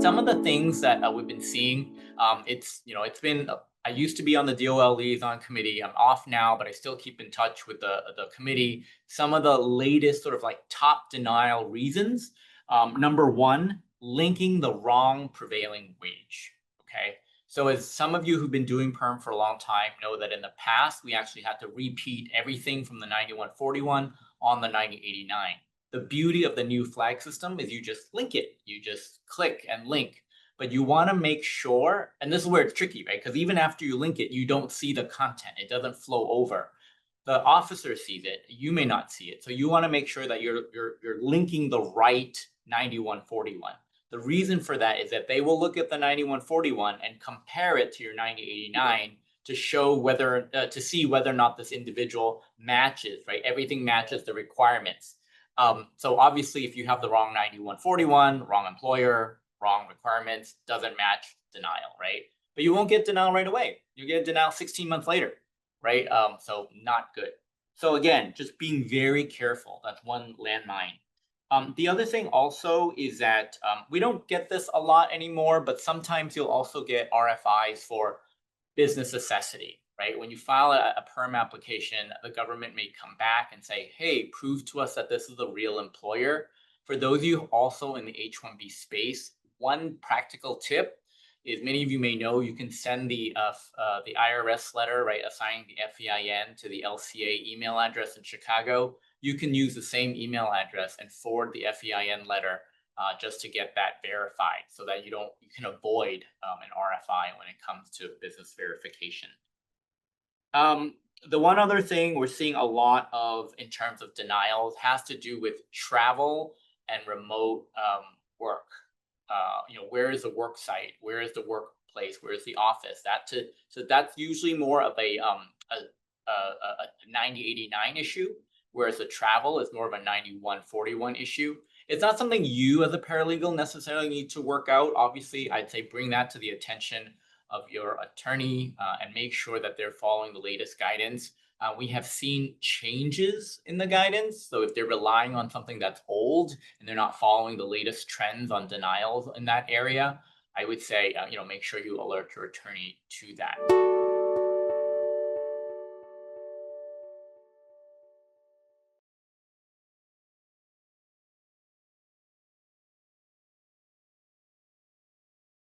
some of the things that we've been seeing, it's been I used to be on the DOL liaison committee. I'm off now, but I still keep in touch with the committee. Some of the latest sort of like top denial reasons. Number one, linking the wrong prevailing wage. Okay. So as some of you who've been doing perm for a long time know that in the past, we actually had to repeat everything from the 9141 on the 9089. The beauty of the new flag system is you just link it. You just click and link. But you want to make sure, and this is where it's tricky, right? Because even after you link it, you don't see the content. It doesn't flow over. The officer sees it. You may not see it. So you want to make sure that you're linking the right 9141. The reason for that is that they will look at the 9141 and compare it to your 9089 to show whether to see whether or not this individual matches, right? Everything matches the requirements. So obviously, if you have the wrong 9141, wrong employer, wrong requirements, doesn't match, denial, right? But you won't get denial right away. You get denial 16 months later, right? So not good. So again, just being very careful. That's one landmine. The other thing also is that we don't get this a lot anymore, but sometimes you'll also get RFIs for business necessity, right? When you file a perm application, the government may come back and say, hey, prove to us that this is a real employer. For those of you also in the H-1B space, one practical tip is many of you may know you can send the IRS letter, right, assigning the FEIN to the LCA email address in Chicago. You can use the same email address and forward the FEIN letter just to get that verified, so that you can avoid an RFI when it comes to business verification. The one other thing we're seeing a lot of in terms of denials has to do with travel and remote work. Where is the work site? Where is the workplace? Where is the office? So that's usually more of a 9089 issue, whereas the travel is more of a 9141 issue. It's not something you as a paralegal necessarily need to work out. Obviously, I'd say bring that to the attention of your attorney and make sure that they're following the latest guidance. We have seen changes in the guidance. So if they're relying on something that's old and they're not following the latest trends on denials in that area, I would say, make sure you alert your attorney to that.